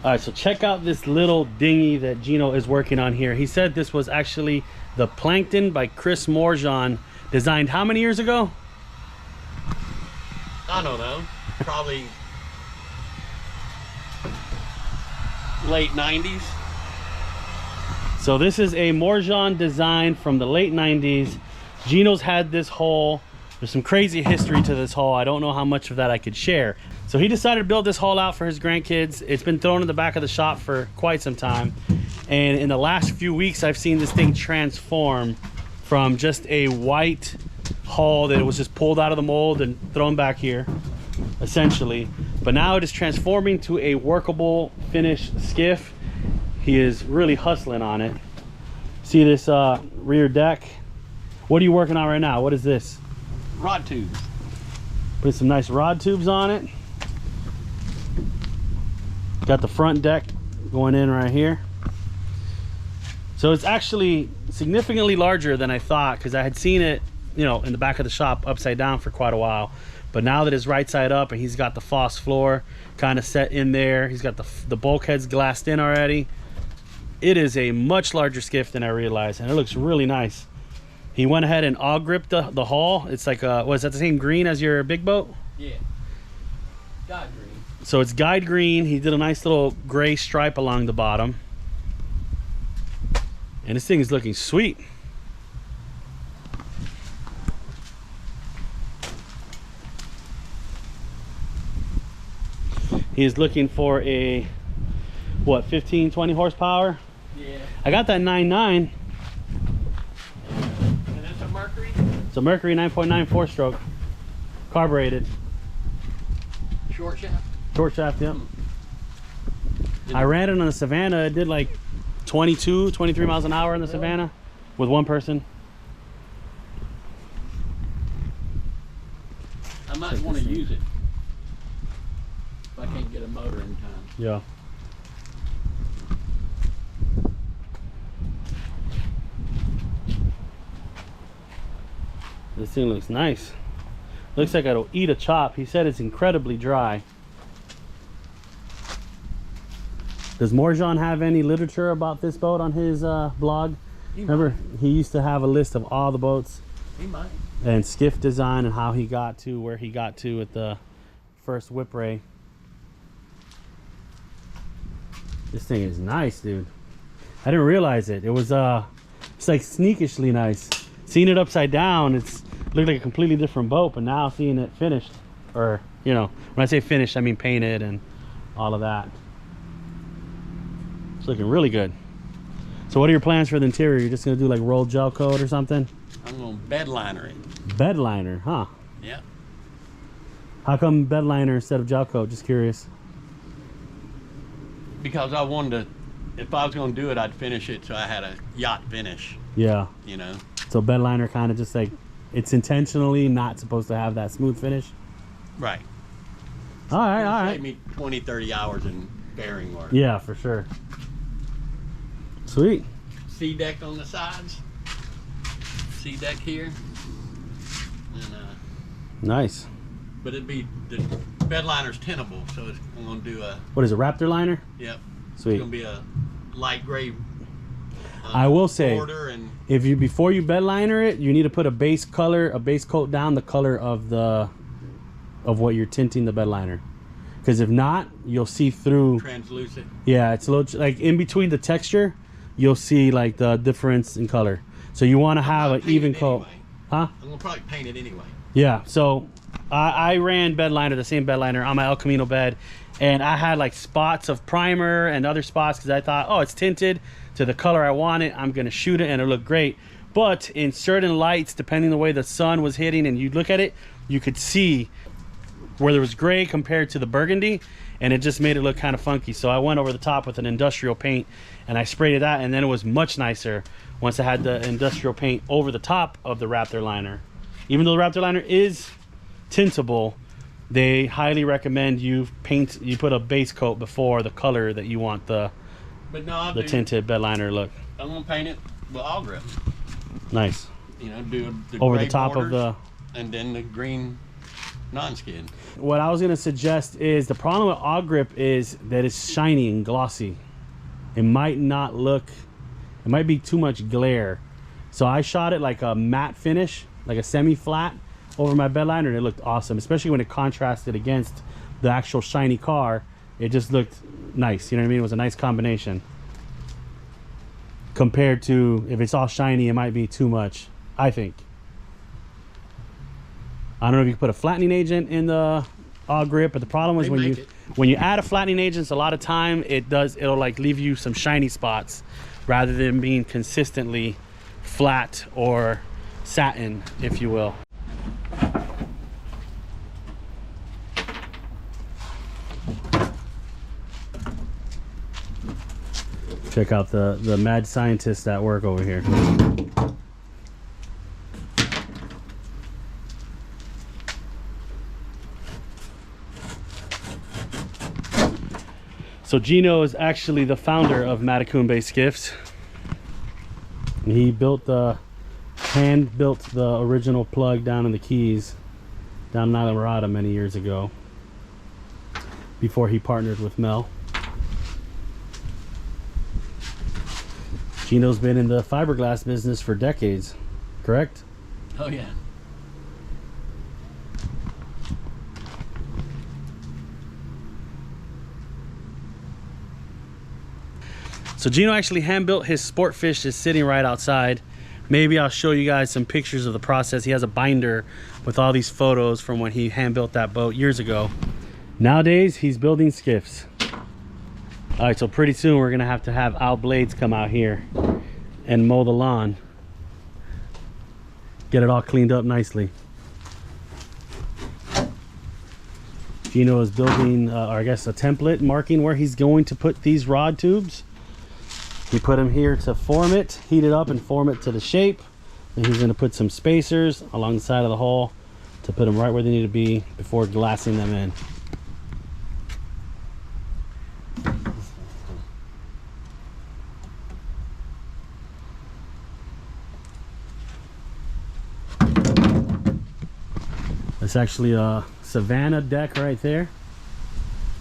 All right, so check out this little dinghy that Geneo is working on here. He said this was actually the Plankton by Chris Morejohn, designed how many years ago? I don't know, probably late 90s. So this is a Morejohn design from the late 90s. Geneo's had this hull. There's some crazy history to this hull. I don't know how much of that I could share. So he decided to build this hull out for his grandkids. It's been thrown in the back of the shop for quite some time. And in the last few weeks, I've seen this thing transform from just a white hull that was just pulled out of the mold and thrown back here, essentially. But now it is transforming to a workable finished skiff. He is really hustling on it. See this rear deck? What are you working on right now? What is this? Rod tubes. Put some nice rod tubes on it. Got the front deck going in right here. So it's actually significantly larger than I thought, because I had seen it, you know, in the back of the shop upside down for quite a while. But now that it's right side up and he's got the Foss floor kind of set in there, he's got the bulkheads glassed in already. It is a much larger skiff than I realized, and it looks really nice. He went ahead and all gripped the hull. It's like was that the same green as your big boat? Yeah. Guide green. So it's guide green. He did a nice little gray stripe along the bottom. And this thing is looking sweet. He is looking for a, what, 15, 20 horsepower? Yeah. I got that 9.9. And that's a Mercury? It's a Mercury 9.9 4-stroke. Carbureted. Short shaft? Short shaft, yep. I ran it on the Savannah. It did like 22, 23 miles an hour in the Savannah with one person. I might want to use it if I can't get a motor in time. Yeah. This thing looks nice. Looks like it'll eat a chop. He said it's incredibly dry. Does Morejohn have any literature about this boat on his blog? Remember, he used to have a list of all the boats. He might. And skiff design and how he got to where he got to at the first whip ray. This thing is nice, dude. I didn't realize it. It was it's like sneakishly nice. Seeing it upside down, it's looked like a completely different boat, but now seeing it finished, or you know, when I say finished, I mean painted and all of that. It's looking really good. So what are your plans for the interior? You're just gonna do like rolled gel coat or something? I'm gonna bed liner it. Bed liner, huh? Yeah. How come bed liner instead of gel coat? Just curious. Because I wanted to, if I was gonna do it, I'd finish it so I had a yacht finish. Yeah. You know? So bed liner kind of just like, it's intentionally not supposed to have that smooth finish? Right. All right, all right. Save me 20, 30 hours in bearing work. Yeah, for sure. Sweet. C deck on the sides. C deck here. And Nice. but it'd be, the bed liner's tenable, so I'm gonna do a, What is a Raptor liner? yep. Sweet. It's gonna be a light gray I will say, border, and if you, before you bed liner it, you need to put a base color, a base coat down the color of what you're tinting the bed liner. Because if not, you'll see through. translucent. Yeah, it's a little like in between the texture, you'll see like the difference in color. So you want to have an even coat. Anyway. Huh? I'm gonna probably paint it anyway. Yeah, so I ran bed liner, the same bed liner on my El Camino bed, and I had like spots of primer and other spots because I thought, oh, it's tinted to the color I want it. I'm gonna shoot it and it'll look great. But in certain lights, depending on the way the sun was hitting and you look at it, you could see where there was gray compared to the burgundy, and it just made it look kind of funky. So I went over the top with an industrial paint and I sprayed it out, and then it was much nicer once I had the industrial paint over the top of the Raptor liner. Even though the Raptor liner is tintable, they highly recommend you put a base coat before the color that you want the tinted bed liner look. I'm gonna paint it with all grip. Nice. You know, do the Over gray the top borders, of the, and then the green non-skid. What I was gonna suggest is, the problem with Og Grip is that it's shiny and glossy. It might not look, it might be too much glare. So I shot it like a matte finish, like a semi-flat over my bed liner, and it looked awesome, especially when it contrasted against the actual shiny car. It just looked nice, you know what I mean? It was a nice combination. Compared to if it's all shiny, it might be too much, I think. I don't know if you can put a flattening agent in the Og Grip, but the problem is when you add a flattening agent, a lot of time it'll like leave you some shiny spots rather than being consistently flat or satin, if you will. Check out the mad scientists at work over here. So Geneo is actually the founder of Matacumbe Skiffs. He hand built the original plug down in the Keys, down in Islamorada many years ago, before he partnered with Mel. Geneo's been in the fiberglass business for decades, correct? Oh yeah. So Geneo actually hand built his sport fish, is sitting right outside. Maybe I'll show you guys some pictures of the process. He has a binder with all these photos from when he hand built that boat years ago. Nowadays he's building skiffs. All right, so pretty soon we're gonna have to have Al Blades come out here and mow the lawn, get it all cleaned up nicely. Geneo is building, or I guess a template marking where he's going to put these rod tubes. He put them here to form it, heat it up and form it to the shape. And he's gonna put some spacers along the side of the hull to put them right where they need to be before glassing them in. It's actually a Savannah deck right there.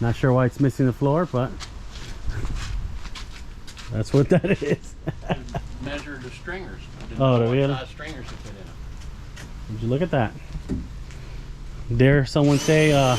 Not sure why it's missing the floor, but that's what that is. Measure the stringers. Oh, do we? What size stringers to put in them. Would you look at that? Dare someone say a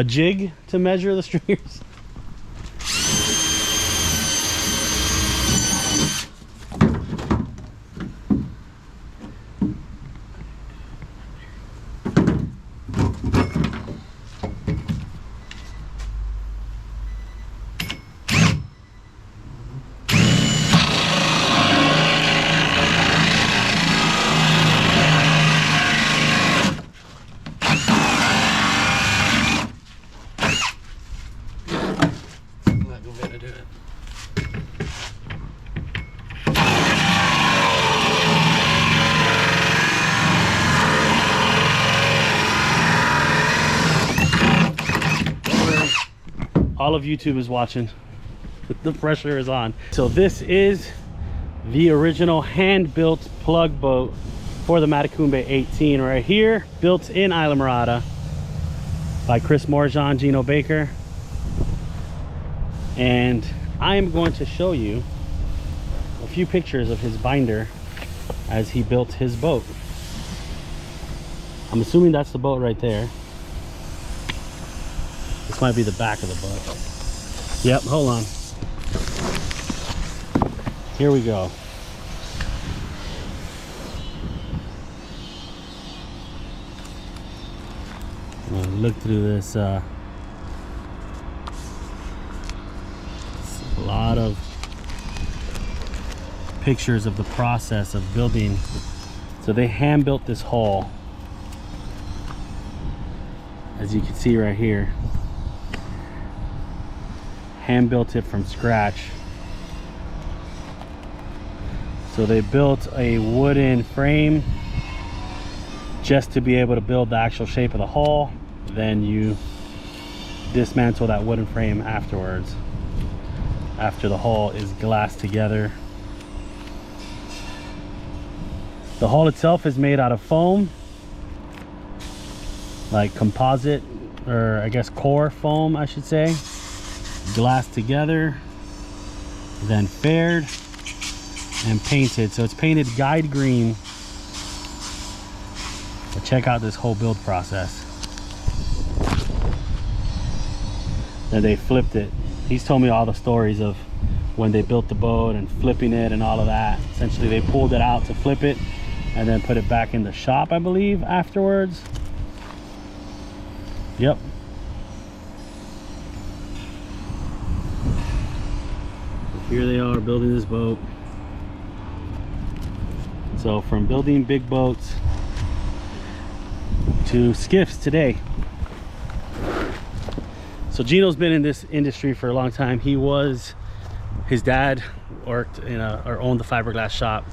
jig to measure the stringers? All of YouTube is watching. The pressure is on. So this is the original hand-built plug boat for the Matacumbe 18 right here, built in Islamorada by Chris Morejohn, Geneo Baker. And I am going to show you a few pictures of his binder as he built his boat. I'm assuming that's the boat right there. This might be the back of the boat. Yep, hold on. Here we go. Look through this. A lot of pictures of the process of building. So they hand built this hull, as you can see right here. Hand built it from scratch. So they built a wooden frame just to be able to build the actual shape of the hull. Then you dismantle that wooden frame afterwards, after the hull is glassed together. The hull itself is made out of foam like composite, or I guess core foam, I should say. Glassed together, then faired and painted. So it's painted guide green. But check out this whole build process. Then they flipped it. He's told me all the stories of when they built the boat and flipping it and all of that. Essentially they pulled it out to flip it and then put it back in the shop, I believe, afterwards. Yep. Here they are building this boat. So from building big boats to skiffs today. So Geno's been in this industry for a long time. His dad worked in or owned the fiberglass shop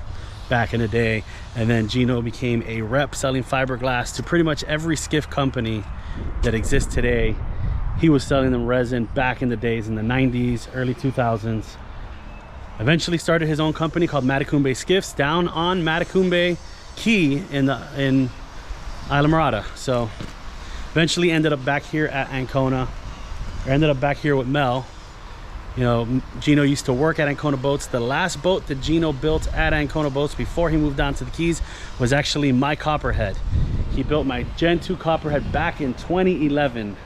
back in the day, and then Geno became a rep selling fiberglass to pretty much every skiff company that exists today. He was selling them resin back in the days in the 90s, early 2000s. Eventually started his own company called Matecumbe Skiffs down on Matecumbe Key in Islamorada. So eventually ended up back here at Ancona. I ended up back here with Mel. You know, Geno used to work at Ancona Boats. The last boat that Geno built at Ancona Boats before he moved down to the Keys was actually my Copperhead. He built my Gen 2 Copperhead back in 2011.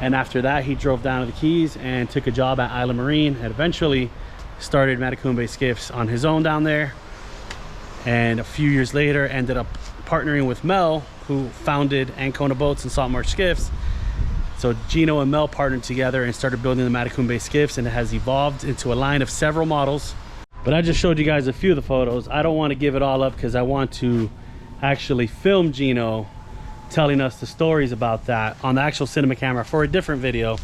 And after that, he drove down to the Keys and took a job at Isla Marine and eventually started Matecumbe Skiffs on his own down there. And a few years later, ended up partnering with Mel, who founded Ancona Boats and Saltmarsh Skiffs. So Geno and Mel partnered together and started building the Matecumbe Skiffs, and it has evolved into a line of several models. But I just showed you guys a few of the photos. I don't want to give it all up because I want to actually film Geno telling us the stories about that on the actual cinema camera for a different video,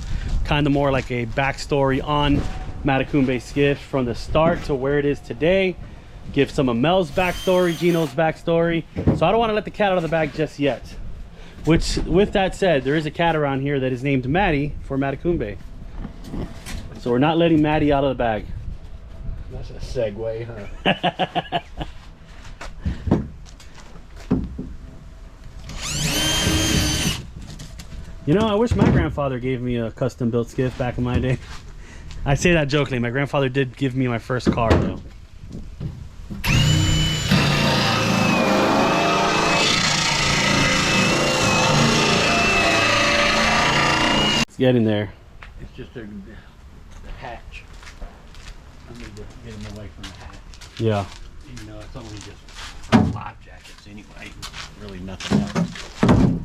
kind of more like a backstory on Matecumbe Skiffs from the start to where it is today. Give some of Mel's backstory, Geno's backstory. So I don't want to let the cat out of the bag just yet. Which, with that said, there is a cat around here that is named Maddie for Matecumbe. So we're not letting Maddie out of the bag. That's a segue, huh? You know, I wish my grandfather gave me a custom built skiff back in my day. I say that jokingly. My grandfather did give me my first car though. Getting there. It's just the hatch. I need to get him away from the hatch. Yeah. Even though it's only just life jackets anyway. Really nothing else.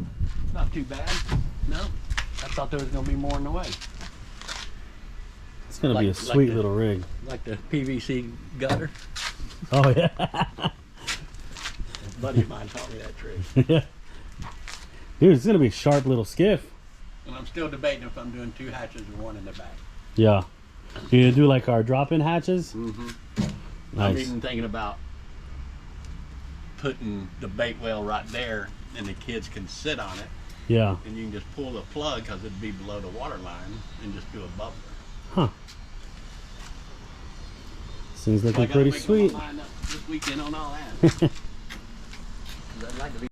Not too bad. No. I thought there was going to be more in the way. It's going to be a sweet little rig. Like the PVC gutter. Oh, yeah. A buddy of mine taught me that trick. Yeah. Dude, it's going to be a sharp little skiff. And I'm still debating if I'm doing 2 hatches or 1 in the back. Yeah. You gonna do like our drop-in hatches? Mm-hmm. Nice. I'm even thinking about putting the bait well right there, and the kids can sit on it. Yeah. And you can just pull the plug because it'd be below the water line and just do a bubbler. Huh. Seems looking pretty sweet. This weekend on all that. I'd like to be